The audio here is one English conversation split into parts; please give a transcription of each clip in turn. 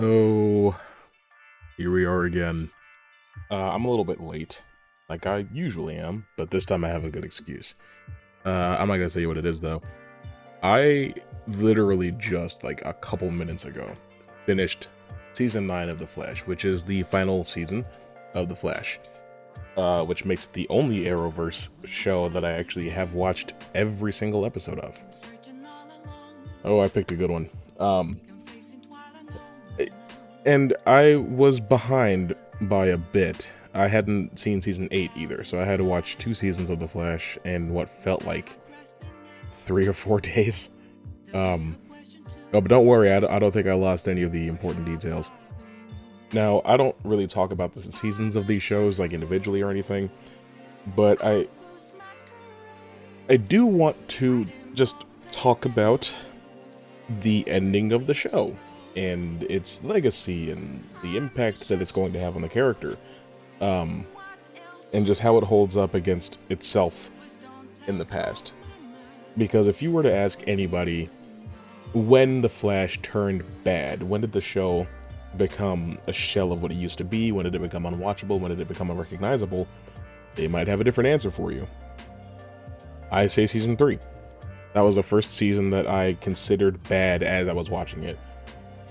Oh, here we are again. I'm a little bit late, like I usually am, but this time I have a good excuse. I'm not gonna tell you what it is though. I literally just like a couple minutes ago finished season 9 of The Flash, which is the final season of The Flash, which makes it the only Arrowverse show that I actually have watched every single episode of. Oh, I picked a good one. Um, and I was behind by a bit. I hadn't seen season 8 either, so I had to watch 2 seasons of The Flash in what felt like 3 or 4 days. Um, but don't worry, I don't think I lost any of the important details. Now, I don't really talk about the seasons of these shows like individually or anything, but I do want to just talk about the ending of the show and its legacy and the impact that it's going to have on the character. Um, and just how it holds up against itself in the past. Because if you were to ask anybody when The Flash turned bad, when did the show become a shell of what it used to be, when did it become unwatchable, when did it become unrecognizable, they might have a different answer for you. I say season 3. That was the first season that I considered bad as I was watching it.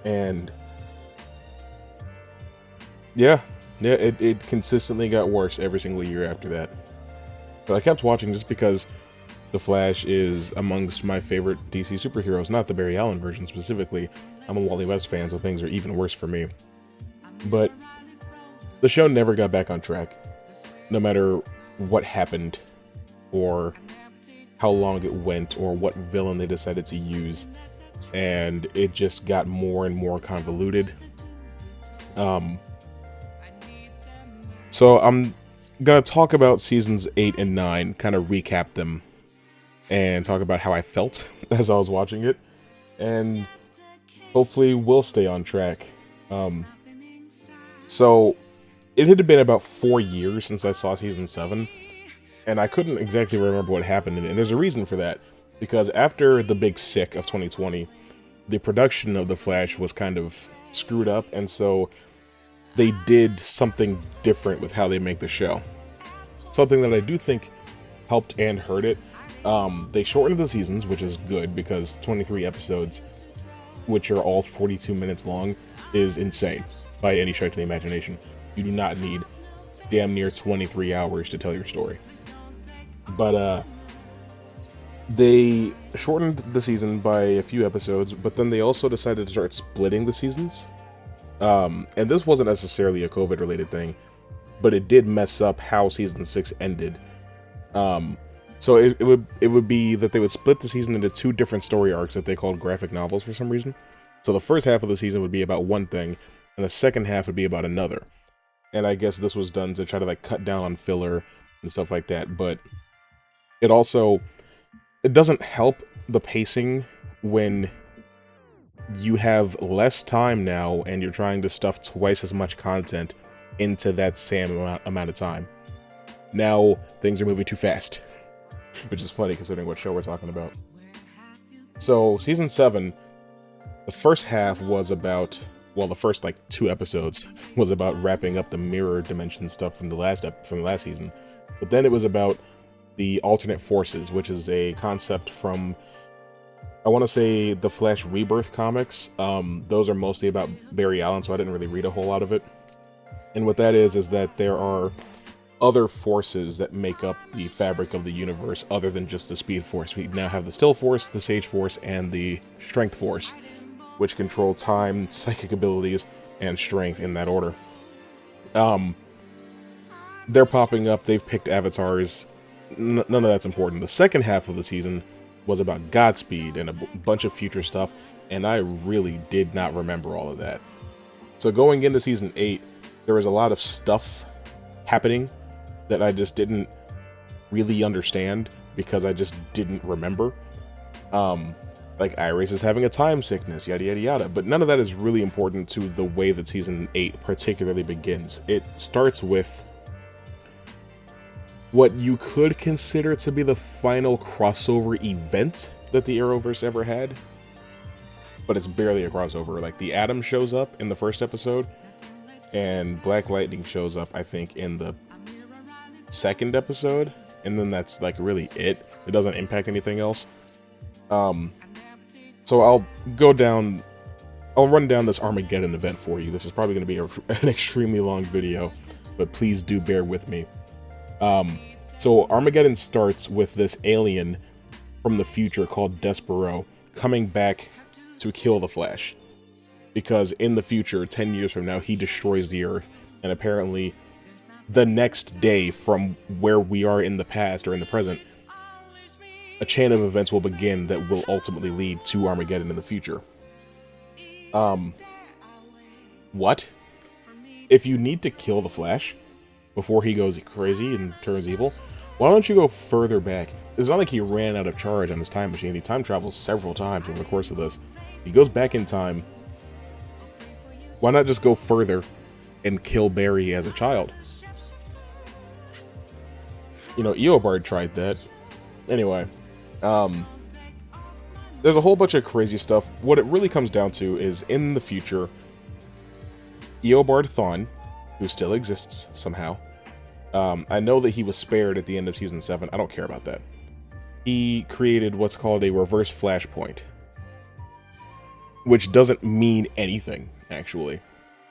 And yeah, it consistently got worse every single year after that. But I kept watching just because The Flash is amongst my favorite DC superheroes, not the Barry Allen version specifically. I'm a Wally West fan, so things are even worse for me. But the show never got back on track, no matter what happened, or how long it went, or what villain they decided to use. And it just got more and more convoluted. So I'm gonna talk about seasons 8 and 9, kind of recap them, and talk about how I felt as I was watching it, and hopefully we'll stay on track. Um, so it had been about 4 years since I saw season 7, and I couldn't exactly remember what happened in it, and there's a reason for that, because after the big sick of 2020, the production of The Flash was kind of screwed up, and so they did something different with how they make the show. Something that I do think helped and hurt it. They shortened the seasons, which is good because 23 episodes, which are all 42 minutes long, is insane by any stretch of the imagination. You do not need damn near 23 hours to tell your story. But they shortened the season by a few episodes, but then they also decided to start splitting the seasons. And this wasn't necessarily a COVID related thing, but it did mess up how season 6 ended. So it would be that they would split the season into 2 different story arcs that they called graphic novels for some reason. So the first half of the season would be about one thing, and the second half would be about another. And I guess this was done to try to like cut down on filler and stuff like that, but it doesn't help the pacing when you have less time now and you're trying to stuff twice as much content into that same amount of time. Now things are moving too fast, which is funny considering what show we're talking about. So season 7, the first half was about, well, the first like 2 episodes was about wrapping up the mirror dimension stuff from the last season, but then it was about the alternate forces, which is a concept from, I want to say, the Flash Rebirth comics. Those are mostly about Barry Allen, so I didn't really read a whole lot of it. And what that is that there are other forces that make up the fabric of the universe other than just the Speed Force. We now have the Still Force, the Sage Force, and the Strength Force, which control time, psychic abilities, and strength in that order. They're popping up, they've picked avatars, none of that's important. The second half of the season was about Godspeed and a bunch of future stuff, and I really did not remember all of that. So going into season 8, there was a lot of stuff happening that I just didn't really understand because I just didn't remember. Like Iris is having a time sickness, yada yada yada, but none of that is really important to the way that season 8 particularly begins. It starts with what you could consider to be the final crossover event that the Arrowverse ever had. but it's barely a crossover. Like, the Atom shows up in the first episode, and Black Lightning shows up, I think, in the second episode, and then that's, like, really it. It doesn't impact anything else. So I'll run down this Armageddon event for you. This is probably going to be an extremely long video, but please do bear with me. So Armageddon starts with this alien from the future called Despero coming back to kill the Flash. Because in the future, 10 years from now, he destroys the Earth, and apparently the next day from where we are in the past or in the present, a chain of events will begin that will ultimately lead to Armageddon in the future. What? If you need to kill the Flash before he goes crazy and turns evil, why don't you go further back? It's not like he ran out of charge on his time machine. He time travels several times over the course of this. He goes back in time. Why not just go further and kill Barry as a child? You know, Eobard tried that. Anyway, there's a whole bunch of crazy stuff. What it really comes down to is, in the future, Eobard Thawne, who still exists somehow, I know that he was spared at the end of Season 7. I don't care about that. He created what's called a reverse flashpoint, which doesn't mean anything, actually,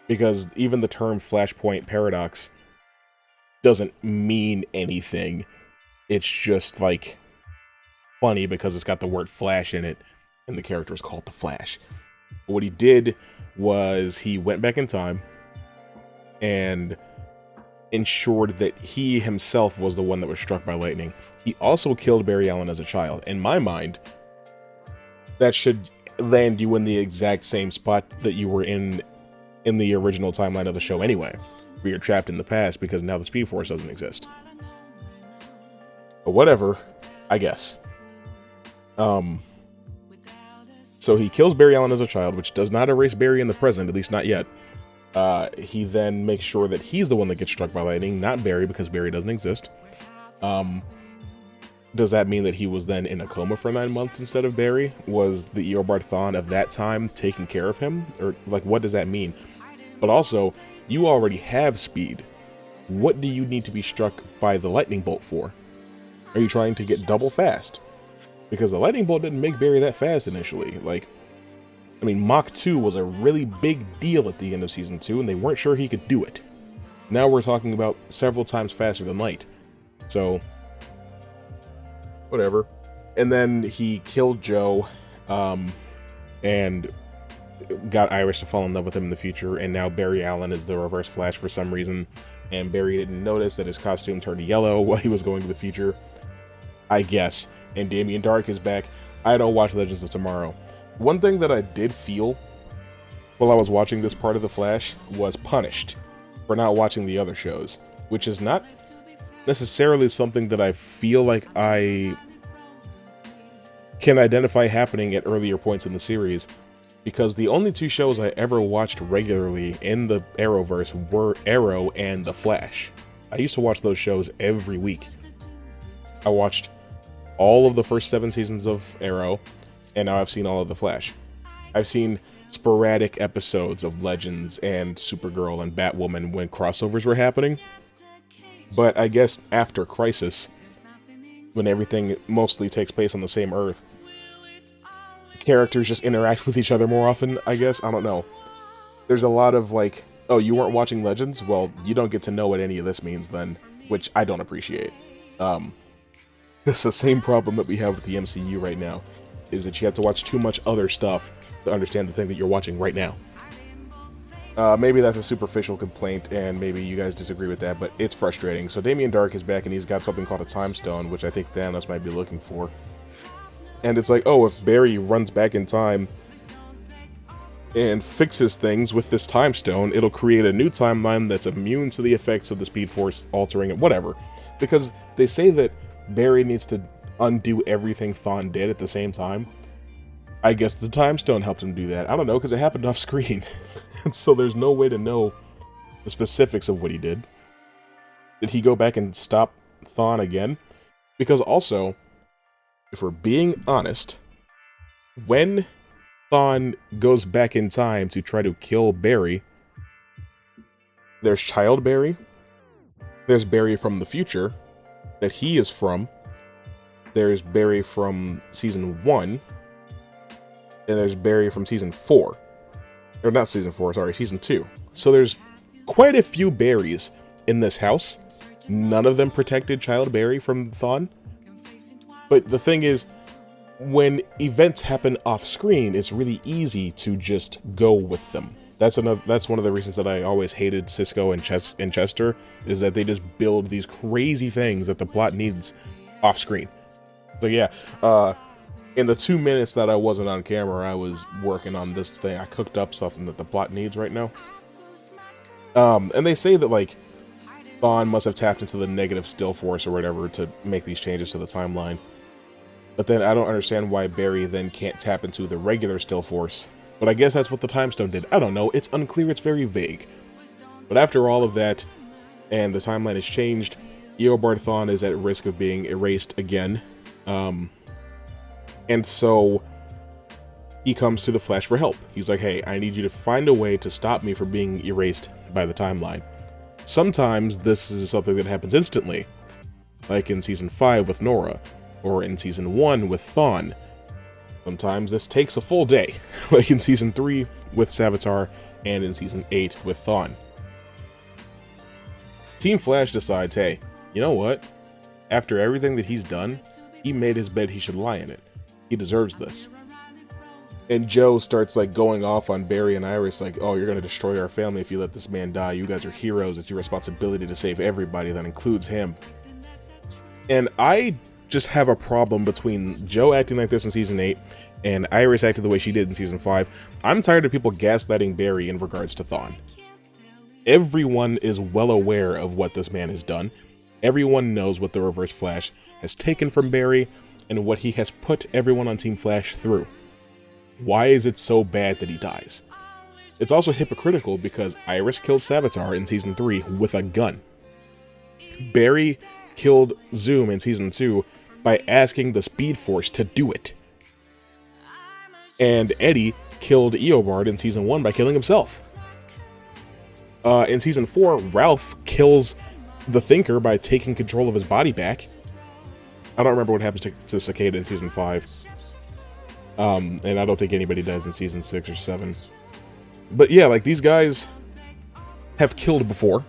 because even the term flashpoint paradox doesn't mean anything. It's just, like, funny because it's got the word Flash in it, and the character is called the Flash. But what he did was he went back in time and ensured that he himself was the one that was struck by lightning. He also killed Barry Allen as a child. In my mind, that should land you in the exact same spot that you were in the original timeline of the show anyway, where you're trapped in the past because now the Speed Force doesn't exist. But whatever, I guess. So he kills Barry Allen as a child, which does not erase Barry in the present, at least not yet. He then makes sure that he's the one that gets struck by lightning, not Barry, because Barry doesn't exist. Does that mean that he was then in a coma for 9 months instead of Barry? Was the Eobard Thawne of that time taking care of him? Or, like, what does that mean? But also, you already have speed. What do you need to be struck by the lightning bolt for? Are you trying to get double fast? Because the lightning bolt didn't make Barry that fast initially. Like, I mean, Mach 2 was a really big deal at the end of Season 2, and they weren't sure he could do it. Now we're talking about several times faster than light. So, whatever. And then he killed Joe, and got Iris to fall in love with him in the future, and now Barry Allen is the Reverse Flash for some reason, and Barry didn't notice that his costume turned yellow while he was going to the future, I guess. And Damien Darhk is back. I don't watch Legends of Tomorrow. One thing that I did feel while I was watching this part of The Flash was punished for not watching the other shows, which is not necessarily something that I feel like I can identify happening at earlier points in the series, because the only two shows I ever watched regularly in the Arrowverse were Arrow and The Flash. I used to watch those shows every week. I watched all of the first 7 seasons of Arrow, and now I've seen all of The Flash. I've seen sporadic episodes of Legends and Supergirl and Batwoman when crossovers were happening, but I guess after Crisis, when everything mostly takes place on the same Earth, characters just interact with each other more often, I guess. I don't know. There's a lot of, like, oh, you weren't watching Legends? Well, you don't get to know what any of this means then, which I don't appreciate. It's the same problem that we have with the MCU right now, is that you have to watch too much other stuff to understand the thing that you're watching right now. Maybe that's a superficial complaint, and maybe you guys disagree with that, but it's frustrating. So Damien Darhk is back, and he's got something called a Time Stone, which I think Thanos might be looking for. And it's like, oh, if Barry runs back in time and fixes things with this Time Stone, it'll create a new timeline that's immune to the effects of the Speed Force altering it, whatever. Because they say that Barry needs to undo everything Thawne did at the same time. I guess the Time Stone helped him do that. I don't know, because it happened off screen. So there's no way to know the specifics of what he did. Did he go back and stop Thawne again? Because also, if we're being honest, when Thawne goes back in time to try to kill Barry. There's Child Barry. There's Barry from the future that he is from. There's Barry from season 1. And there's Barry from season 4. Or not season 4, sorry, season 2. So there's quite a few Barrys in this house. None of them protected Child Barry from Thawne. But the thing is, when events happen off screen, it's really easy to just go with them. That's one of the reasons that I always hated Cisco and Chester, is that they just build these crazy things that the plot needs off screen. So yeah, in the 2 minutes that I wasn't on camera, I was working on this thing. I cooked up something that the plot needs right now. And they say that, like, Thawne must have tapped into the negative still force or whatever to make these changes to the timeline. But then I don't understand why Barry then can't tap into the regular still force. But I guess that's what the time stone did. I don't know, it's unclear, it's very vague. But after all of that, and the timeline has changed, Eobard Thawne is at risk of being erased again. And so he comes to the Flash for help. He's like, hey, I need you to find a way to stop me from being erased by the timeline. Sometimes this is something that happens instantly, like in season 5 with Nora, or in season 1 with Thawne. Sometimes this takes a full day, like in season 3 with Savitar, and in season 8 with Thawne. Team Flash decides, hey, you know what? After everything that he's done, he made his bed, he should lie in it. He deserves this. And Joe starts, like, going off on Barry and Iris, like, oh, you're gonna destroy our family if you let this man die. You guys are heroes. It's your responsibility to save everybody. That includes him. And I just have a problem between Joe acting like this in season 8 and Iris acting the way she did in season 5. I'm tired of people gaslighting Barry in regards to Thawne. Everyone is well aware of what this man has done. Everyone knows what the Reverse Flash has taken from Barry and what he has put everyone on Team Flash through. Why is it so bad that he dies? It's also hypocritical because Iris killed Savitar in season 3 with a gun. Barry killed Zoom in season 2 by asking the Speed Force to do it. And Eddie killed Eobard in season 1 by killing himself. In season 4, Ralph kills the Thinker by taking control of his body back. I don't remember what happens to Cicada in season 5. And I don't think anybody does in season 6 or 7. But yeah, like, these guys have killed before.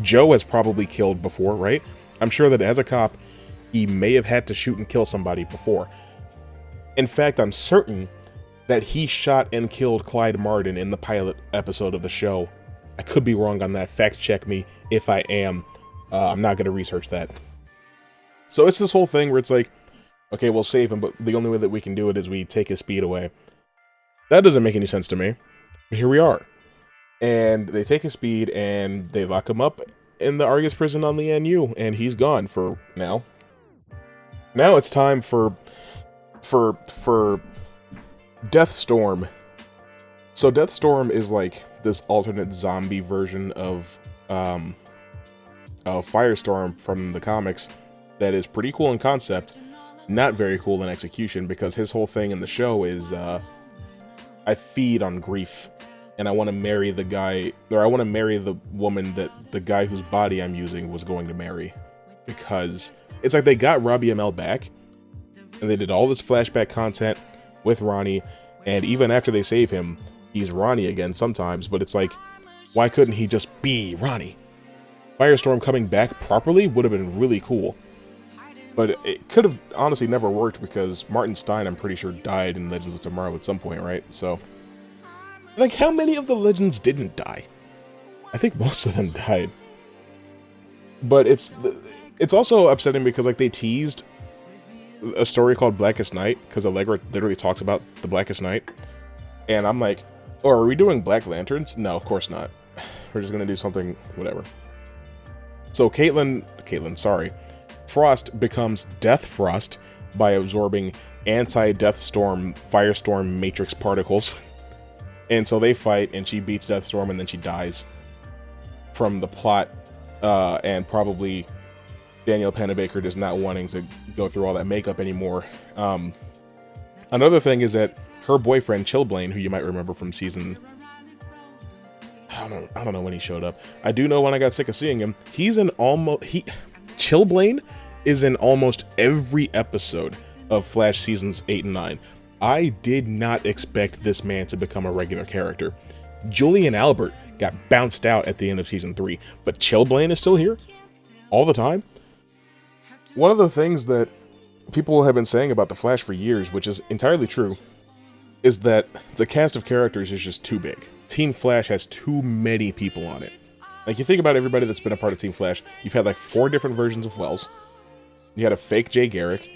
Joe has probably killed before, right? I'm sure that as a cop, he may have had to shoot and kill somebody before. In fact, I'm certain that he shot and killed Clyde Martin in the pilot episode of the show. I could be wrong on that. Fact check me if I am. I'm not going to research that. So it's this whole thing where it's like, okay, we'll save him, but the only way that we can do it is we take his speed away. That doesn't make any sense to me. But here we are. And they take his speed and they lock him up in the Argus prison on the NU, and he's gone for now. Now it's time for Deathstorm. So Deathstorm is like this alternate zombie version of Firestorm from the comics that is pretty cool in concept, not very cool in execution, because his whole thing in the show is I feed on grief, and I want to marry the guy, or I want to marry the woman that the guy whose body I'm using was going to marry. Because it's like they got Robbie Amell back, and they did all this flashback content with Ronnie, and even after they save him, he's Ronnie again sometimes, but it's like, why couldn't he just be Ronnie? Firestorm coming back properly would have been really cool. But it could have honestly never worked because Martin Stein, I'm pretty sure, died in Legends of Tomorrow at some point, right? So, like, how many of the Legends didn't die? I think most of them died. But it's also upsetting because, like, they teased a story called Blackest Night, because Allegra literally talks about the Blackest Night. And I'm like, oh, are we doing Black Lanterns? No, of course not. We're just gonna do something, whatever. So Frost becomes Death Frost by absorbing anti-Deathstorm Firestorm Matrix particles. And so they fight, and she beats Deathstorm, and then she dies from the plot, and probably Danielle Panabaker just not wanting to go through all that makeup anymore. Another thing is that her boyfriend Chillblaine, who you might remember from season, I don't know when he showed up. I do know when I got sick of seeing him. Chillblaine is in almost every episode of Flash seasons 8 and 9. I did not expect this man to become a regular character. Julian Albert got bounced out at the end of season 3, but Chillblaine is still here all the time. One of the things that people have been saying about the Flash for years, which is entirely true, is that the cast of characters is just too big. Team Flash has too many people on it. Like, you think about everybody that's been a part of Team Flash, you've had like 4 different versions of Wells. You had a fake Jay Garrick,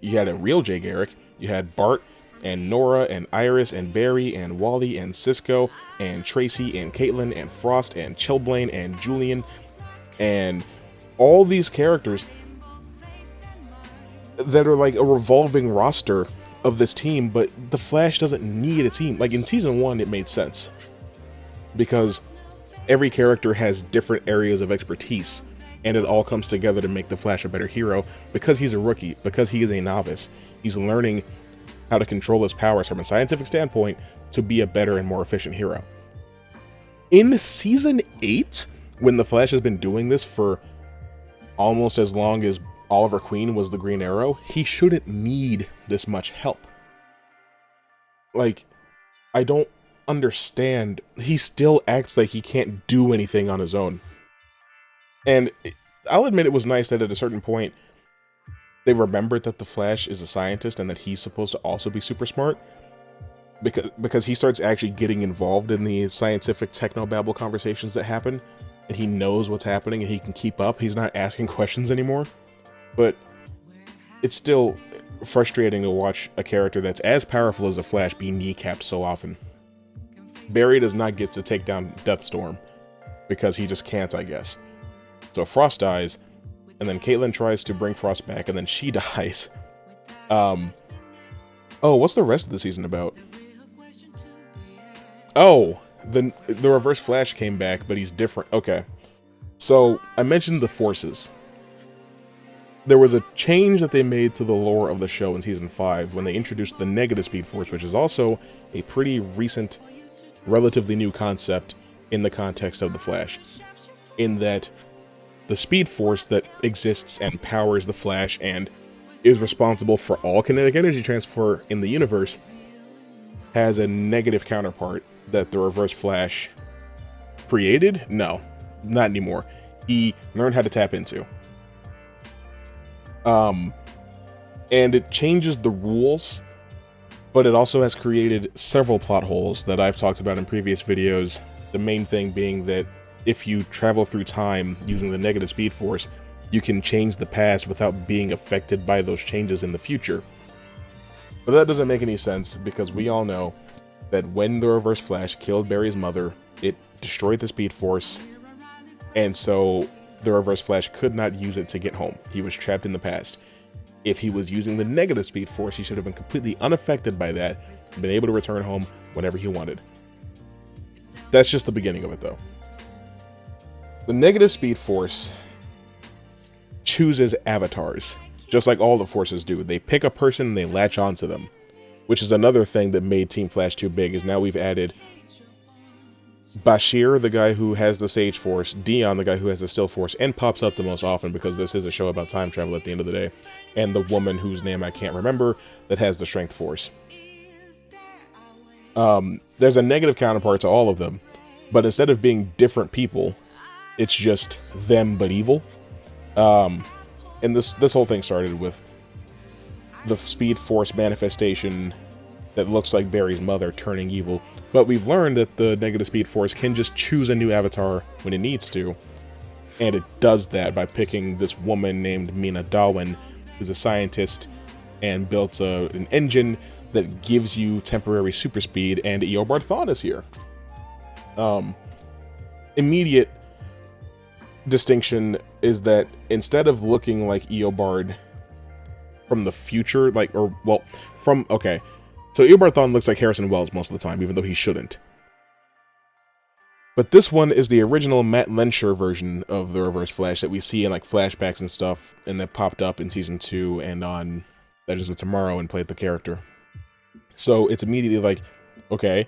you had a real Jay Garrick, you had Bart and Nora and Iris and Barry and Wally and Cisco and Tracy and Caitlin and Frost and Chillblaine and Julian, and all these characters that are like a revolving roster of this team. But the Flash doesn't need a team. Like in season 1, it made sense because every character has different areas of expertise, and it all comes together to make the Flash a better hero because he's a rookie, because he is a novice. He's learning how to control his powers from a scientific standpoint to be a better and more efficient hero. In season 8, when the Flash has been doing this for almost as long as Oliver Queen was the Green Arrow, he shouldn't need this much help. Like, I don't understand. He still acts like he can't do anything on his own. And I'll admit it was nice that at a certain point, they remembered that the Flash is a scientist and that he's supposed to also be super smart. Because he starts actually getting involved in the scientific technobabble conversations that happen, and he knows what's happening and he can keep up. He's not asking questions anymore. But it's still frustrating to watch a character that's as powerful as the Flash be kneecapped so often. Barry does not get to take down Deathstorm because he just can't, I guess. So Frost dies, and then Caitlin tries to bring Frost back, and then she dies. Oh, what's the rest of the season about? Oh, the Reverse Flash came back, but he's different. Okay. So, I mentioned the forces. There was a change that they made to the lore of the show in Season 5 when they introduced the Negative Speed Force, which is also a pretty recent, relatively new concept in the context of the Flash. In that the Speed Force that exists and powers the Flash and is responsible for all kinetic energy transfer in the universe has a negative counterpart that the Reverse Flash created? No, not anymore. He learned how to tap into. And it changes the rules, but it also has created several plot holes that I've talked about in previous videos. The main thing being that if you travel through time using the Negative Speed Force, you can change the past without being affected by those changes in the future. But that doesn't make any sense because we all know that when the Reverse Flash killed Barry's mother, it destroyed the Speed Force, and so the Reverse Flash could not use it to get home. He was trapped in the past. If he was using the Negative Speed Force, he should have been completely unaffected by that and been able to return home whenever he wanted. That's just the beginning of it, though. The Negative Speed Force chooses avatars, just like all the forces do. They pick a person and they latch onto them, which is another thing that made Team Flash too big, is now we've added Bashir, the guy who has the Sage Force, Dion, the guy who has the Still Force, and pops up the most often because this is a show about time travel at the end of the day, and the woman whose name I can't remember that has the Strength Force. There's a negative counterpart to all of them, but instead of being different people, it's just them but evil. And this whole thing started with the Speed Force manifestation that looks like Barry's mother turning evil. But we've learned that the Negative Speed Force can just choose a new avatar when it needs to. And it does that by picking this woman named Mina Darwin, who's a scientist and built an engine that gives you temporary super speed, and Eobard Thawne is here. Immediate distinction is that instead of looking like Eobard from the future, so Eobard Thawne looks like Harrison Wells most of the time, even though he shouldn't. But this one is the original Matt Lensher version of the Reverse Flash that we see in like flashbacks and stuff, and that popped up in Season 2 and on Legends of Tomorrow and played the character. So it's immediately like, okay,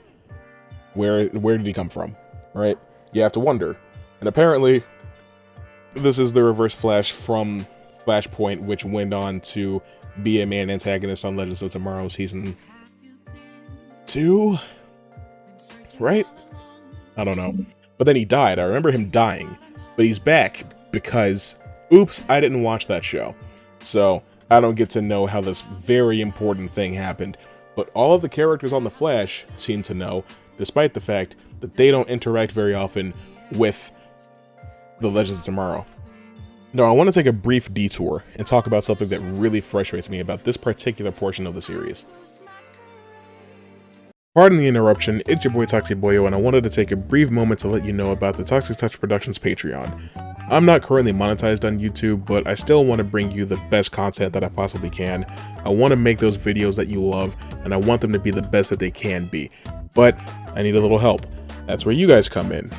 where did he come from, right? You have to wonder. And apparently, this is the Reverse Flash from Flashpoint, which went on to be a main antagonist on Legends of Tomorrow Season 2, right? I don't know. But then he died. I remember him dying. But he's back because, oops, I didn't watch that show. So I don't get to know how this very important thing happened. But all of the characters on The Flash seem to know, despite the fact that they don't interact very often with the Legends of Tomorrow. Now, I want to take a brief detour and talk about something that really frustrates me about this particular portion of the series. Pardon the interruption, it's your boy Toxic Boyo, and I wanted to take a brief moment to let you know about the Toxic Touch Productions Patreon. I'm not currently monetized on YouTube, but I still want to bring you the best content that I possibly can. I want to make those videos that you love, and I want them to be the best that they can be. But I need a little help. That's where you guys come in.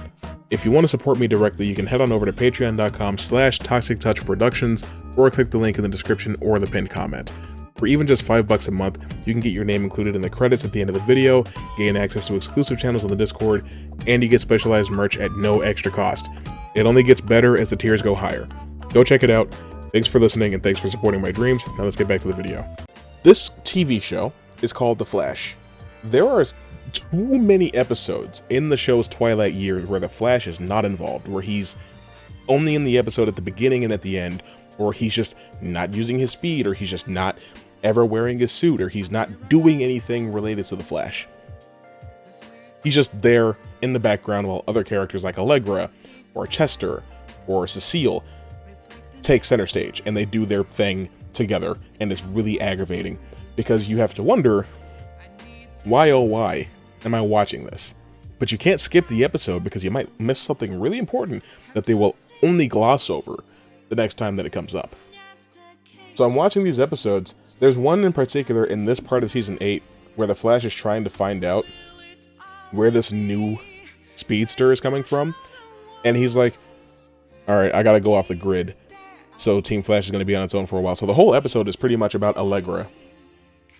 If you want to support me directly, you can head on over to patreon.com/ToxicTouchProductions or click the link in the description or the pinned comment. For even just $5 a month, you can get your name included in the credits at the end of the video, gain access to exclusive channels on the Discord, and you get specialized merch at no extra cost. It only gets better as the tiers go higher. Go check it out. Thanks for listening and thanks for supporting my dreams. Now let's get back to the video. This TV show is called The Flash. There are too many episodes in the show's twilight years where the Flash is not involved, where he's only in the episode at the beginning and at the end, or he's just not using his speed, or he's just not ever wearing his suit, or he's not doing anything related to the Flash. He's just there in the background while other characters like Allegra, or Chester, or Cecile take center stage, and they do their thing together, and it's really aggravating, because you have to wonder, why oh why am I watching this? But you can't skip the episode because you might miss something really important that they will only gloss over the next time that it comes up. So I'm watching these episodes. There's one in particular in this part of Season 8 where the Flash is trying to find out where this new speedster is coming from. And he's like, alright, I gotta go off the grid. So Team Flash is going to be on its own for a while. So the whole episode is pretty much about Allegra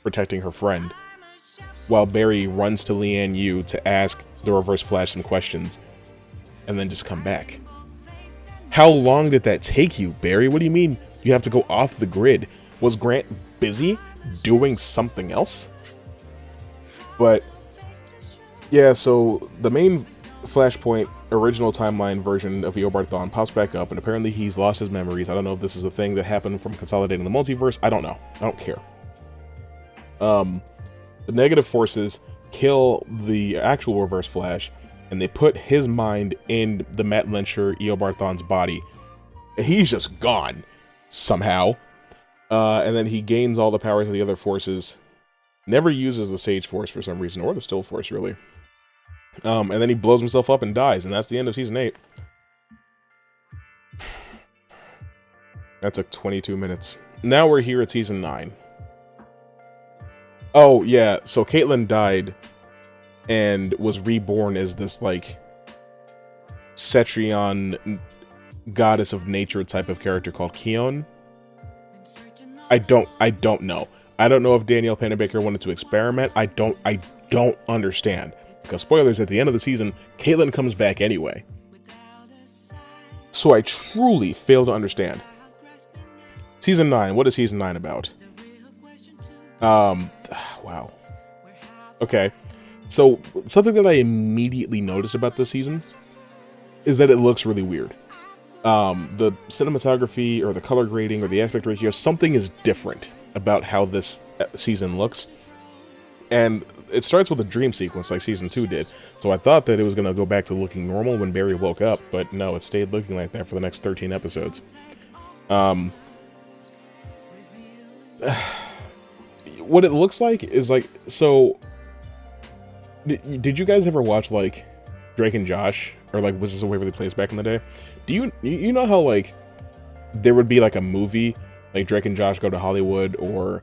protecting her friend, while Barry runs to Lian Yu to ask the Reverse Flash some questions, and then just come back. How long did that take you, Barry? What do you mean you have to go off the grid? Was Grant busy doing something else? But yeah, so the main Flashpoint original timeline version of Eobard Thawne pops back up, and apparently he's lost his memories. I don't know if this is a thing that happened from consolidating the multiverse. I don't know. I don't care. The negative forces kill the actual Reverse Flash, and they put his mind in the Matt Lensher Eobard Thawne's body. And he's just gone somehow. And then he gains all the powers of the other forces. Never uses the Sage Force for some reason, or the Still Force, really. And then he blows himself up and dies, and that's the end of Season 8. That took 22 minutes. Now we're here at Season 9. Oh, yeah, so Caitlin died and was reborn as this, like, Cetrion goddess of nature type of character called Keon. I don't know. I don't know if Danielle Panabaker wanted to experiment. I don't understand. Because spoilers, at the end of the season, Caitlin comes back anyway. So I truly fail to understand. Season 9, what is Season 9 about? Wow. Okay. So, something that I immediately noticed about this season is that it looks really weird. The cinematography, or the color grading, or the aspect ratio, something is different about how this season looks. And it starts with a dream sequence like Season 2 did. So I thought that it was going to go back to looking normal when Barry woke up, but no, it stayed looking like that for the next 13 episodes. What it looks like is like, so did you guys ever watch like Drake and Josh, or like Wizards of Waverly Place back in the day? Do you know how like there would be like a movie like Drake and Josh Go to Hollywood, or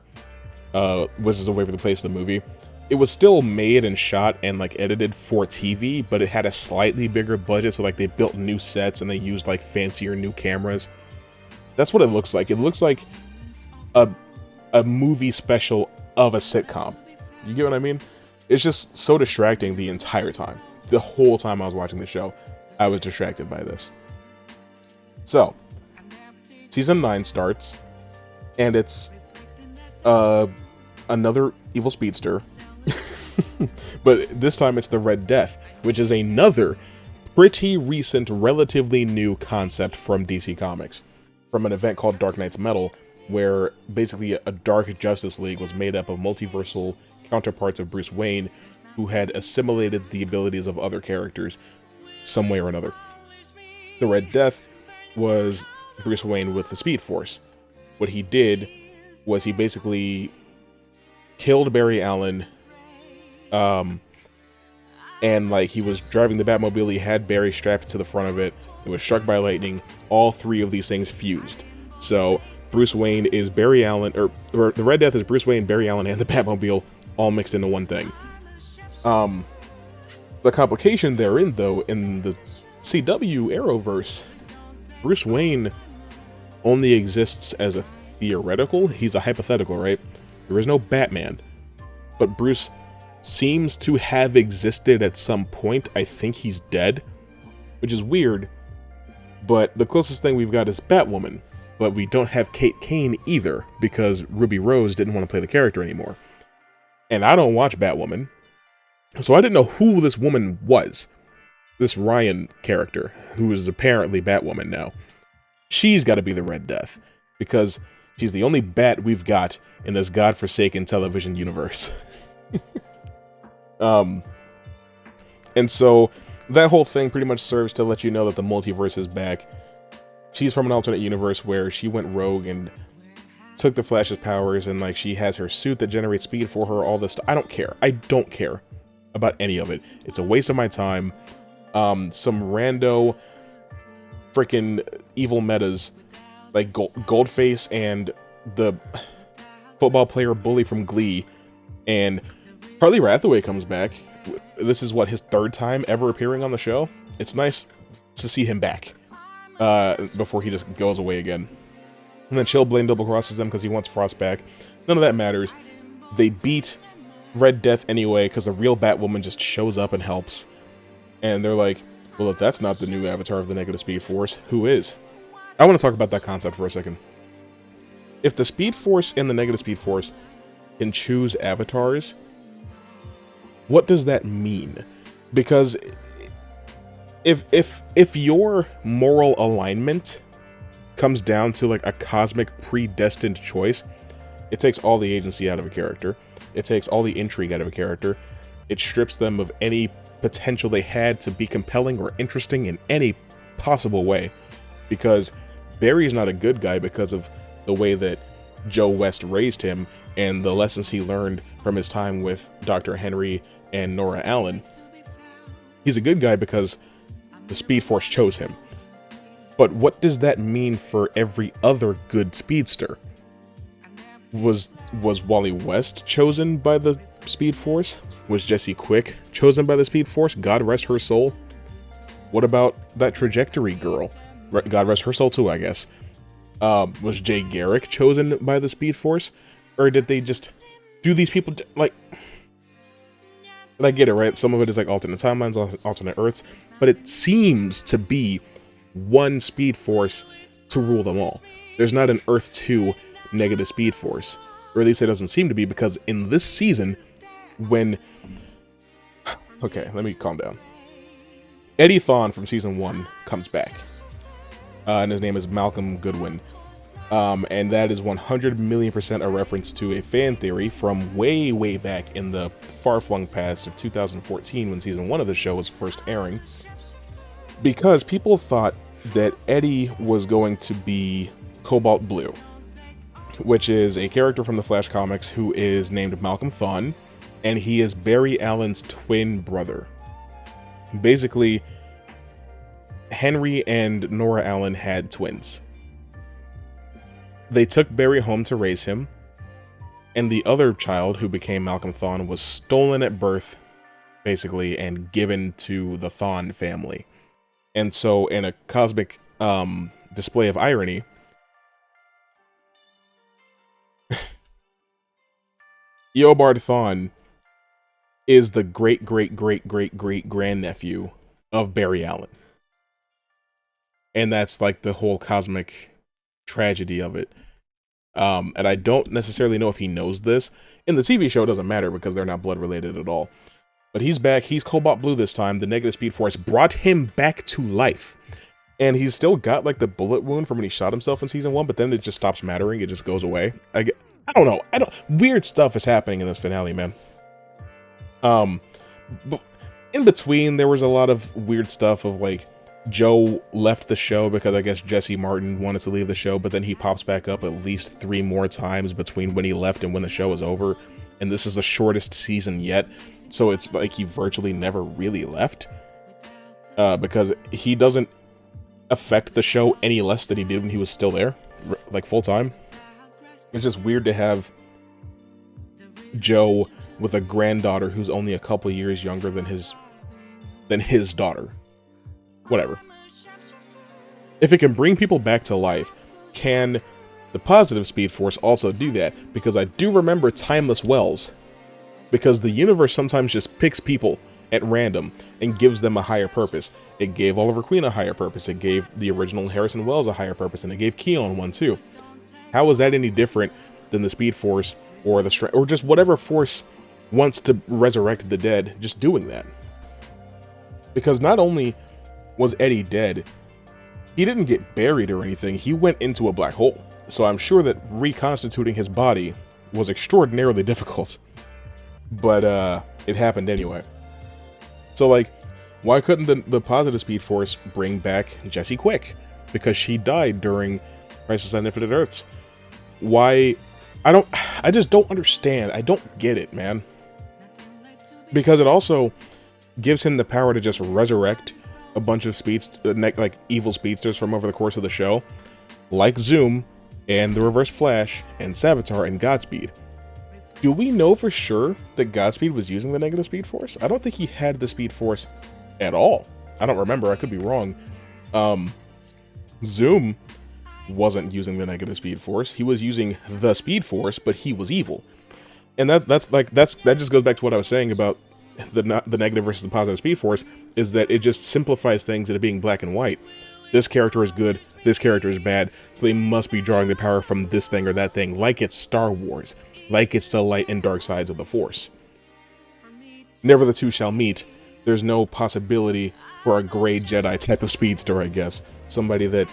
Wizards of Waverly Place the movie? It was still made and shot and like edited for TV, but it had a slightly bigger budget, so like they built new sets and they used like fancier new cameras. That's what it looks like. It looks like a movie special of a sitcom. You get what I mean? It's just so distracting the entire time. The whole time I was watching the show, I was distracted by this. So, season 9 starts, and it's another evil speedster. But this time it's the Red Death, which is another pretty recent, relatively new concept from DC Comics, from an event called Dark Knight's Metal, where basically a Dark Justice League was made up of multiversal counterparts of Bruce Wayne who had assimilated the abilities of other characters some way or another. The Red Death was Bruce Wayne with the Speed Force. What he did was he basically killed Barry Allen, and like he was driving the Batmobile, he had Barry strapped to the front of it, it was struck by lightning, all three of these things fused. So Bruce Wayne is Barry Allen, or the Red Death is Bruce Wayne, Barry Allen, and the Batmobile all mixed into one thing. The complication therein, though, in the CW Arrowverse, Bruce Wayne only exists as a theoretical. He's a hypothetical, right? There is no Batman. But Bruce seems to have existed at some point. I think he's dead, which is weird. But the closest thing we've got is Batwoman. But we don't have Kate Kane either, because Ruby Rose didn't want to play the character anymore. And I don't watch Batwoman, so I didn't know who this woman was. This Ryan character, who is apparently Batwoman now. She's got to be the Red Death, because she's the only Bat we've got in this godforsaken television universe. And so that whole thing pretty much serves to let you know that the multiverse is back. She's from an alternate universe where she went rogue and took the Flash's powers, and like she has her suit that generates speed for her, all this stuff. I don't care. I don't care about any of it. It's a waste of my time. Some rando freaking evil metas like Goldface and the football player bully from Glee, and Harley Rathaway comes back. This is what, his third time ever appearing on the show. It's nice to see him back before he just goes away again. And then Chillblaine double crosses them because he wants Frost back. None of that matters. They beat Red Death anyway because the real Batwoman just shows up and helps. And they're like, well, if that's not the new avatar of the Negative Speed Force, who is? I want to talk about that concept for a second. If the Speed Force and the Negative Speed Force can choose avatars, what does that mean? Because if your moral alignment comes down to like a cosmic predestined choice, it takes all the agency out of a character. It takes all the intrigue out of a character. It strips them of any potential they had to be compelling or interesting in any possible way. Because Barry's not a good guy because of the way that Joe West raised him and the lessons he learned from his time with Dr. Henry and Nora Allen. He's a good guy because the Speed Force chose him. But what does that mean for every other good speedster? Was Wally West chosen by the Speed Force? Was Jessie Quick chosen by the Speed Force? God rest her soul. What about that Trajectory girl? God rest her soul too, I guess. Was Jay Garrick chosen by the Speed Force? Or did they just do these people, like... And I get it, right? Some of it is like alternate timelines, alternate Earths. But it seems to be one Speed Force to rule them all. There's not an Earth 2 Negative Speed Force. Or at least it doesn't seem to be, because in this season, when... Okay, let me calm down. Eddie Thawne from Season 1 comes back. And his name is Malcolm Goodwin. And that is 100,000,000% a reference to a fan theory from way, way back in the far-flung past of 2014 when Season 1 of the show was first airing. Because people thought that Eddie was going to be Cobalt Blue, which is a character from the Flash comics who is named Malcolm Thawne, and he is Barry Allen's twin brother. Basically, Henry and Nora Allen had twins. They took Barry home to raise him, and the other child, who became Malcolm Thawne, was stolen at birth, basically, and given to the Thawne family. And so, in a cosmic display of irony, Eobard Thawne is the great grandnephew of Barry Allen. And that's like the whole cosmic tragedy of it. And I don't necessarily know if he knows this. In the TV show, it doesn't matter because they're not blood related at all. But he's back. He's Cobalt Blue this time. The negative speed force brought him back to life. And he's still got like the bullet wound from when he shot himself in season 1, but then it just stops mattering. It just goes away. I don't know. Weird stuff is happening in this finale, man. But in between, there was a lot of weird stuff of like Joe left the show because I guess Jesse Martin wanted to leave the show, but then he pops back up at least 3 more times between when he left and when the show is over. And this is the shortest season yet, so it's like he virtually never really left. Because he doesn't affect the show any less than he did when he was still there, like full time. It's just weird to have Joe with a granddaughter who's only a couple years younger than his daughter. Whatever. If it can bring people back to life, can the positive Speed Force also do that? Because I do remember Timeless Wells. Because the universe sometimes just picks people at random and gives them a higher purpose. It gave Oliver Queen a higher purpose. It gave the original Harrison Wells a higher purpose, and it gave Keon one too. How is that any different than the Speed Force or the or just whatever force wants to resurrect the dead just doing that? Because not only was Eddie dead, he didn't get buried or anything. He went into a black hole. So I'm sure that reconstituting his body was extraordinarily difficult. But it happened anyway. So like, why couldn't the positive Speed Force bring back Jessie Quick? Because she died during Crisis on Infinite Earths. Why? I just don't understand. I don't get it, man. Because it also gives him the power to just resurrect a bunch of like evil speedsters from over the course of the show, like Zoom and the Reverse Flash and Savitar and Godspeed. Do we know for sure that Godspeed was using the negative Speed Force? I don't think he had the Speed Force at all. I don't remember. I could be wrong. Zoom wasn't using the negative Speed Force. He was using the Speed Force, but he was evil. And that just goes back to what I was saying about the negative versus the positive Speed Force, is that it just simplifies things into being black and white. This character is good, this character is bad, so they must be drawing the power from this thing or that thing, like it's Star Wars, like it's the light and dark sides of the Force. Never the two shall meet. There's no possibility for a gray Jedi type of speedster, I guess. Somebody that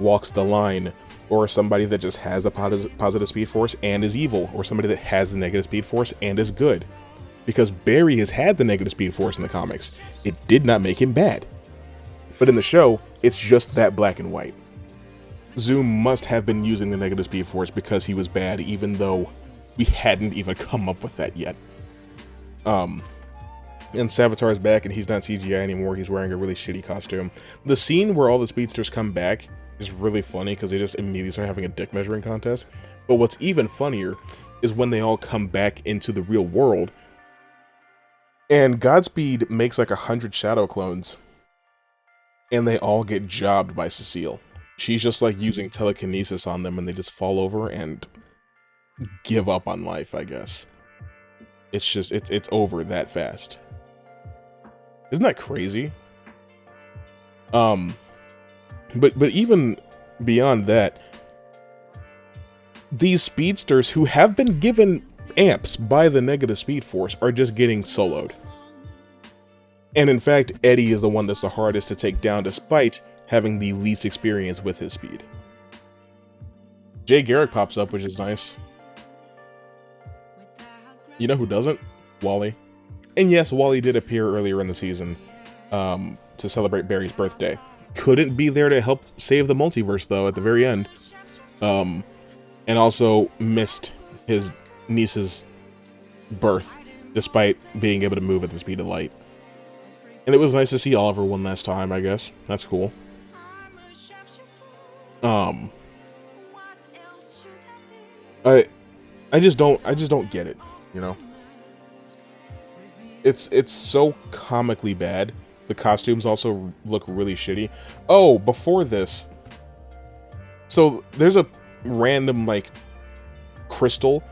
walks the line, or somebody that just has a positive Speed Force and is evil, or somebody that has the negative Speed Force and is good. Because Barry has had the negative Speed Force in the comics. It did not make him bad. But in the show, it's just that black and white. Zoom must have been using the negative Speed Force because he was bad, even though we hadn't even come up with that yet. And Savitar's back, and he's not CGI anymore. He's wearing a really shitty costume. The scene where all the speedsters come back is really funny because they just immediately start having a dick measuring contest. But what's even funnier is when they all come back into the real world, and Godspeed makes like 100 shadow clones, and they all get jobbed by Cecile. She's just like using telekinesis on them, and they just fall over and give up on life, I guess. It's just, it's over that fast. Isn't that crazy? But even beyond that, these speedsters who have been given amps by the negative Speed Force are just getting soloed. And in fact, Eddie is the one that's the hardest to take down, despite having the least experience with his speed. Jay Garrick pops up, which is nice. You know who doesn't? Wally. And yes, Wally did appear earlier in the season to celebrate Barry's birthday. Couldn't be there to help save the multiverse, though, at the very end. And also missed his niece's birth, despite being able to move at the speed of light. And it was nice to see Oliver one last time, I guess. That's cool. I just don't get it, you know? It's so comically bad. The costumes also look really shitty. Oh, before this, so there's a random like crystal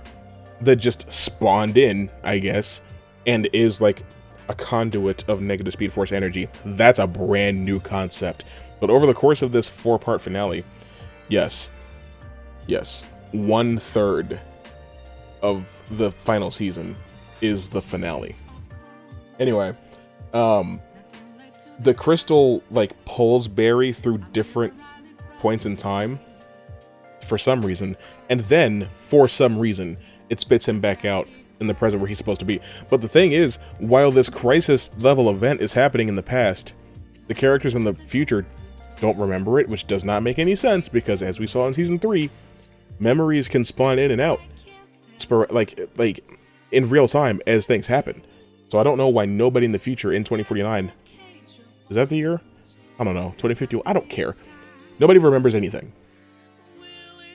that just spawned in, I guess, and is like a conduit of negative Speed Force energy. That's a brand new concept. But over the course of this 4-part finale, yes, 1/3 of the final season is the finale. Anyway, the crystal like pulls Barry through different points in time for some reason, and then for some reason it spits him back out in the present where he's supposed to be. But the thing is, while this crisis level event is happening in the past, the characters in the future don't remember it, which does not make any sense because, as we saw in season 3, memories can spawn in and out like in real time as things happen. So I don't know why nobody in the future in 2049, is that the year? I don't know, 2051, I don't care. Nobody remembers anything.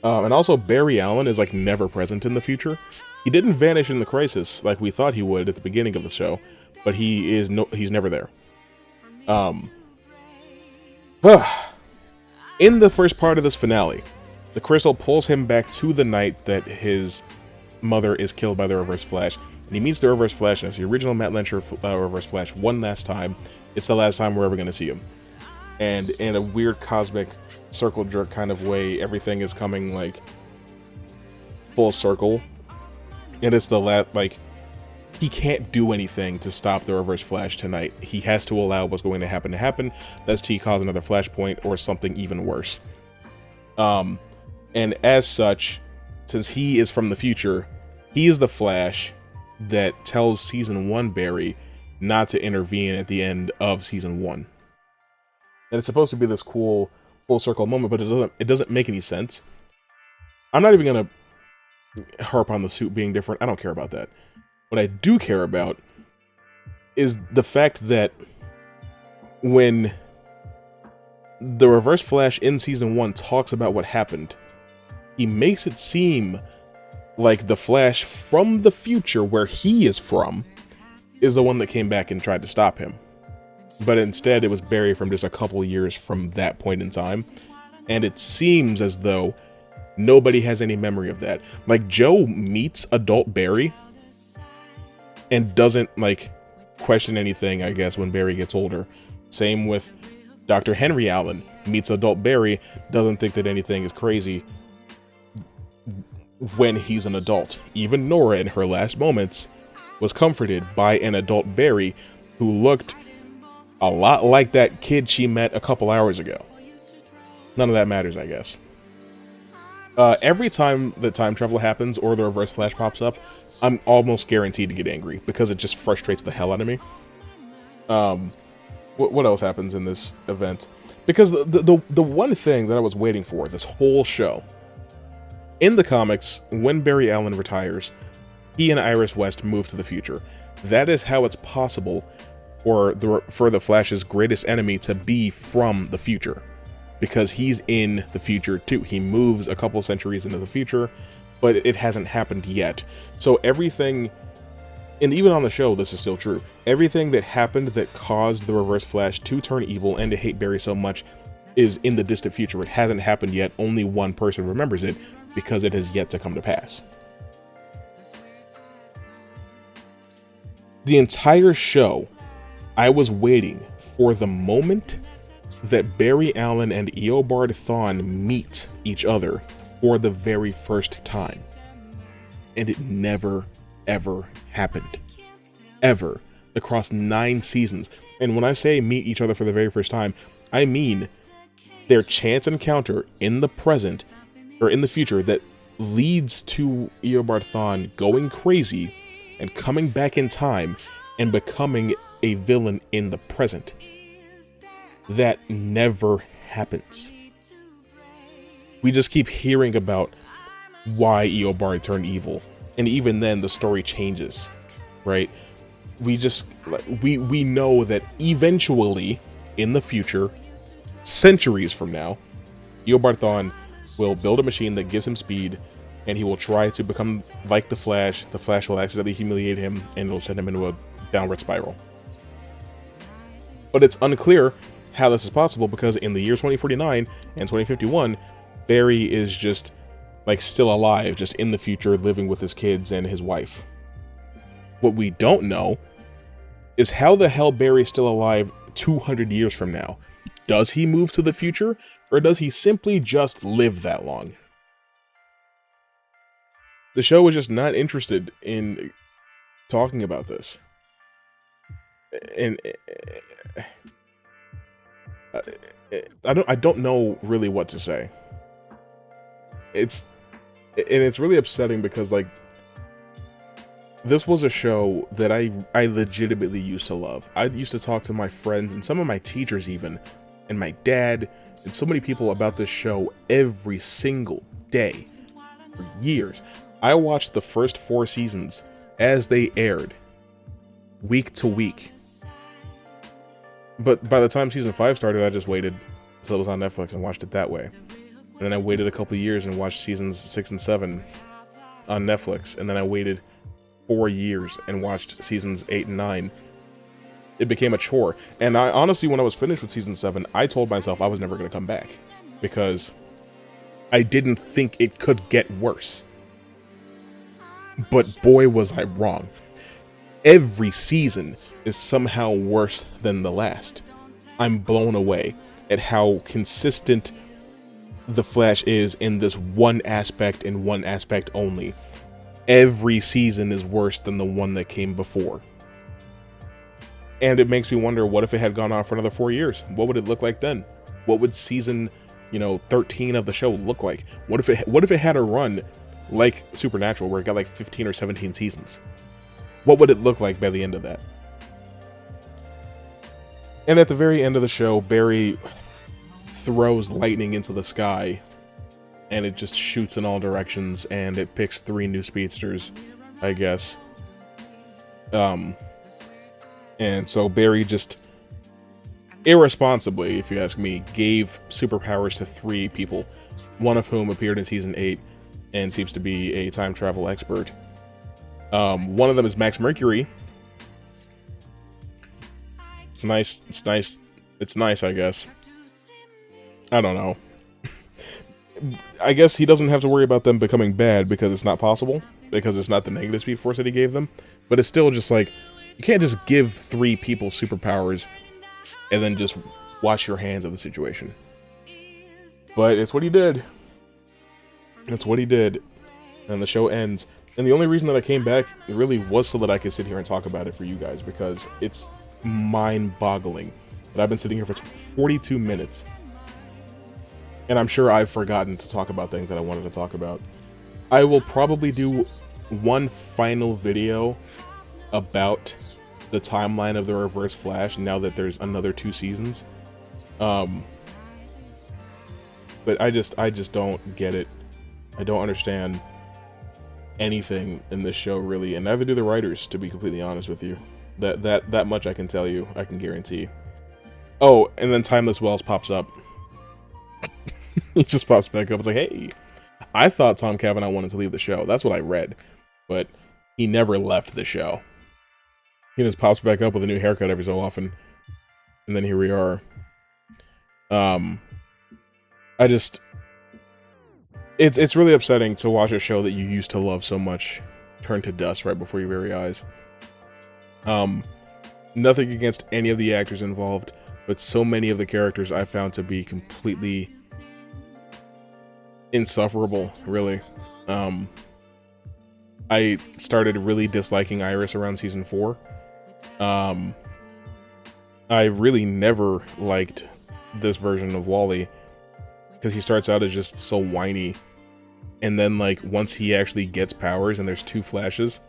And also Barry Allen is like never present in the future. He didn't vanish in the crisis like we thought he would at the beginning of the show, but he's never there. In the first part of this finale, the crystal pulls him back to the night that his mother is killed by the Reverse Flash, and he meets the Reverse Flash as the original Matt Lensher Reverse Flash one last time. It's the last time we're ever going to see him. And in a weird cosmic circle jerk kind of way, everything is coming like full circle. And it's the last, like, he can't do anything to stop the Reverse Flash tonight. He has to allow what's going to happen, lest he cause another flashpoint or something even worse. And as such, since he is from the future, he is the Flash that tells Season 1 Barry not to intervene at the end of Season 1. And it's supposed to be this cool full circle moment, but it doesn't make any sense. I'm not even gonna harp on the suit being different. I don't care about that. What I do care about is the fact that when the Reverse Flash in Season 1 talks about what happened, he makes it seem like the Flash from the future, where he is from, is the one that came back and tried to stop him. But instead, it was Barry from just a couple years from that point in time. And it seems as though nobody has any memory of that. Like, Joe meets adult Barry and doesn't, like, question anything, I guess, when Barry gets older. Same with Dr. Henry Allen. Meets adult Barry, doesn't think that anything is crazy when he's an adult. Even Nora, in her last moments, was comforted by an adult Barry who looked a lot like that kid she met a couple hours ago. None of that matters, I guess. Every time that time travel happens or the Reverse Flash pops up, I'm almost guaranteed to get angry because it just frustrates the hell out of me. What else happens in this event? Because the one thing that I was waiting for this whole show, in the comics, when Barry Allen retires, he and Iris West move to the future. That is how it's possible for the Flash's greatest enemy to be from the future, because he's in the future too. He moves a couple centuries into the future, but it hasn't happened yet. So everything, and even on the show this is still true, everything that happened that caused the Reverse Flash to turn evil and to hate Barry so much is in the distant future. It hasn't happened yet. Only one person remembers it because it has yet to come to pass. The entire show, I was waiting for the moment that Barry Allen and Eobard Thawne meet each other for the very first time. And it never, ever happened. Ever. Across 9 seasons. And when I say meet each other for the very first time, I mean their chance encounter in the present, or in the future, that leads to Eobard Thawne going crazy and coming back in time and becoming a villain in the present. That never happens. We just keep hearing about why Eobard turned evil, and even then the story changes, right? We know that eventually, in the future, centuries from now, Eobard Thawne will build a machine that gives him speed, and he will try to become like the Flash. The Flash will accidentally humiliate him, and it'll send him into a downward spiral. But it's unclear how this is possible, because in the year 2049 and 2051, Barry is just, like, still alive, just in the future, living with his kids and his wife. What we don't know is how the hell Barry's still alive 200 years from now. Does he move to the future, or does he simply just live that long? The show was just not interested in talking about this. And I don't know really what to say. It's really upsetting because, like, this was a show that I legitimately used to love. I used to talk to my friends and some of my teachers even, and my dad, and so many people about this show every single day for years. I watched the first 4 seasons as they aired, week to week. But by the time season 5 started, I just waited until it was on Netflix and watched it that way. And then I waited a couple years and watched seasons 6 and 7 on Netflix. And then I waited 4 years and watched seasons 8 and 9. It became a chore. And I honestly, when I was finished with season 7, I told myself I was never going to come back. Because I didn't think it could get worse. But boy, was I wrong. Every season is somehow worse than the last. I'm blown away at how consistent The Flash is in this one aspect and one aspect only. Every season is worse than the one that came before. And it makes me wonder, what if it had gone on for another 4 years? What would it look like then? What would season, 13 of the show look like? What if it had a run like Supernatural, where it got like 15 or 17 seasons? What would it look like by the end of that? And at the very end of the show, Barry throws lightning into the sky, and it just shoots in all directions, and it picks 3 new speedsters, I guess. And so Barry just irresponsibly, if you ask me, gave superpowers to 3 people, one of whom appeared in season 8 and seems to be a time travel expert. One of them is Max Mercury. It's nice, I guess. I don't know. I guess he doesn't have to worry about them becoming bad because it's not possible, because it's not the negative Speed Force that he gave them. But it's still just like, you can't just give 3 people superpowers and then just wash your hands of the situation. But it's what he did. It's what he did. And the show ends. And the only reason that I came back really was so that I could sit here and talk about it for you guys, because it's mind-boggling that I've been sitting here for 42 minutes. And I'm sure I've forgotten to talk about things that I wanted to talk about. I will probably do one final video about the timeline of the Reverse Flash now that there's another 2 seasons. But I just don't get it. I don't understand anything in this show, really, and neither do the writers, to be completely honest with you. That much I can tell you, I can guarantee. Oh, and then Timeless Wells pops up. He just pops back up. It's like, hey, I thought Tom Cavanaugh wanted to leave the show. That's what I read. But he never left the show. He just pops back up with a new haircut every so often. And then here we are. It's really upsetting to watch a show that you used to love so much turn to dust right before your very eyes. Nothing against any of the actors involved, but so many of the characters I found to be completely insufferable, really. I started really disliking Iris around season 4. I really never liked this version of Wally, because he starts out as just so whiny, and then, like, once he actually gets powers and there's 2 Flashes,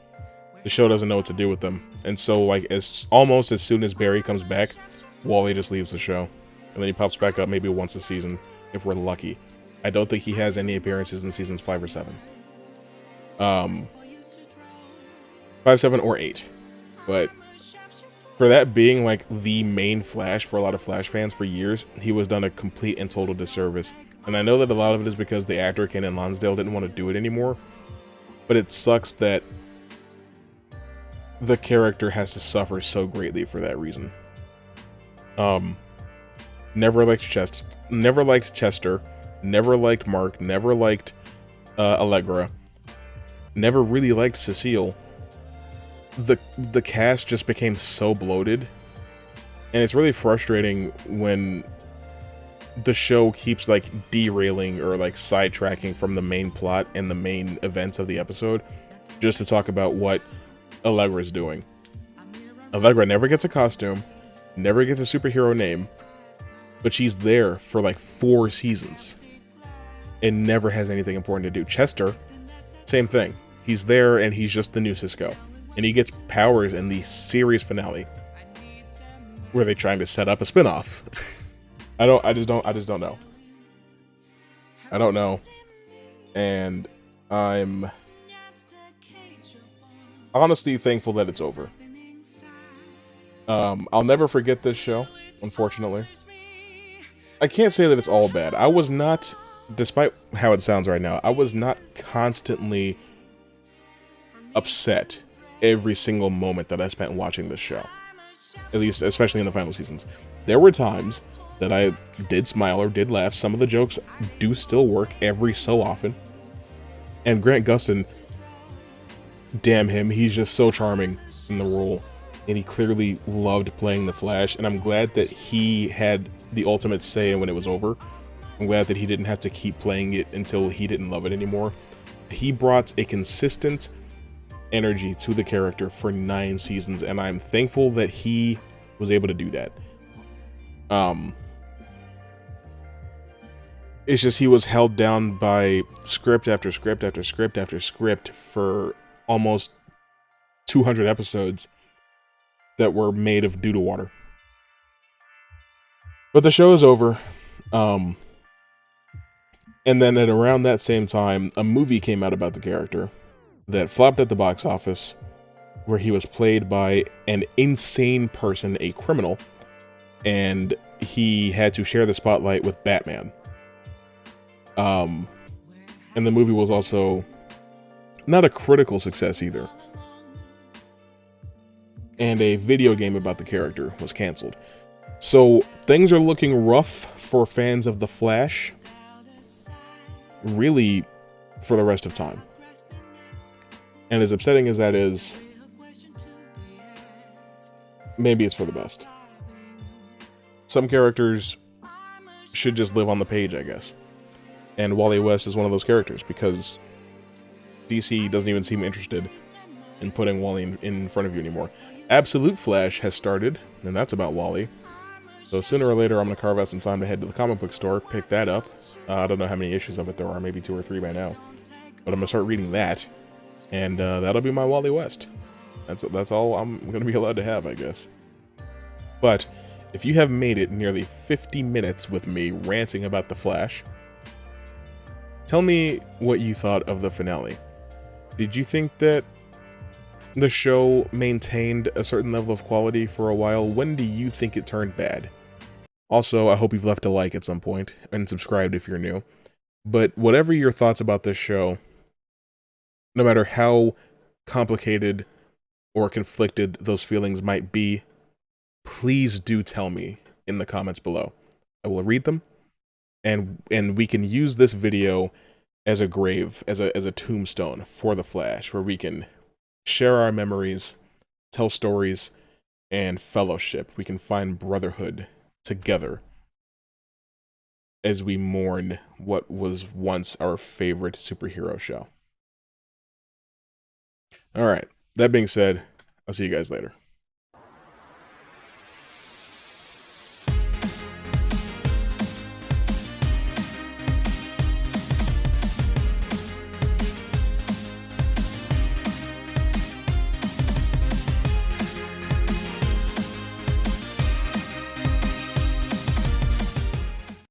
the show doesn't know what to do with them. And so, like, almost as soon as Barry comes back, Wally just leaves the show, and then he pops back up maybe once a season, if we're lucky. I don't think he has any appearances in seasons 5 or 7. 5, 7, or 8. But for that being, like, the main Flash for a lot of Flash fans for years, he was done a complete and total disservice. And I know that a lot of it is because the actor, Kenan Lonsdale, didn't want to do it anymore. But it sucks that the character has to suffer so greatly for that reason. Never liked Chester. Never liked Mark. Never liked Allegra. Never really liked Cecile. the cast just became so bloated, and it's really frustrating when the show keeps like derailing or like sidetracking from the main plot and the main events of the episode just to talk about what Allegra's doing. Allegra never gets a costume, never gets a superhero name, but she's there for like 4 seasons and never has anything important to do. Chester, same thing. He's there and he's just the new Cisco. And he gets powers in the series finale. Were they trying to set up a spin-off? I just don't know. I don't know. And I'm honestly thankful that it's over. I'll never forget this show, unfortunately. I can't say that it's all bad. I was not, despite how it sounds right now, I was not constantly upset every single moment that I spent watching this show. At least, especially in the final seasons. There were times that I did smile or did laugh. Some of the jokes do still work every so often. And Grant Gustin, damn him, he's just so charming in the role. And he clearly loved playing the Flash, and I'm glad that he had the ultimate say when it was over. I'm glad that he didn't have to keep playing it until he didn't love it anymore. He brought a consistent energy to the character for 9 seasons, and I'm thankful that he was able to do that. It's just he was held down by script after script after script after script for almost 200 episodes that were made of due to water. But the show is over. And then at around that same time, a movie came out about the character that flopped at the box office, where he was played by an insane person, a criminal, and he had to share the spotlight with Batman. And the movie was also not a critical success either. And a video game about the character was canceled. So things are looking rough for fans of The Flash, really, for the rest of time. And as upsetting as that is, maybe it's for the best. Some characters should just live on the page, I guess. And Wally West is one of those characters, because DC doesn't even seem interested in putting Wally in front of you anymore. Absolute Flash has started, and that's about Wally. So sooner or later, I'm going to carve out some time to head to the comic book store, pick that up. I don't know how many issues of it there are, maybe 2 or 3 by now. But I'm going to start reading that, and that'll be my Wally West. That's all I'm going to be allowed to have, I guess. But if you have made it nearly 50 minutes with me ranting about The Flash, tell me what you thought of the finale. Did you think that the show maintained a certain level of quality for a while? When do you think it turned bad? Also, I hope you've left a like at some point, and subscribed if you're new. But whatever your thoughts about this show, no matter how complicated or conflicted those feelings might be, please do tell me in the comments below. I will read them, and we can use this video as a grave, as a tombstone for The Flash, where we can share our memories, tell stories, and fellowship. We can find brotherhood together as we mourn what was once our favorite superhero show. Alright, that being said, I'll see you guys later.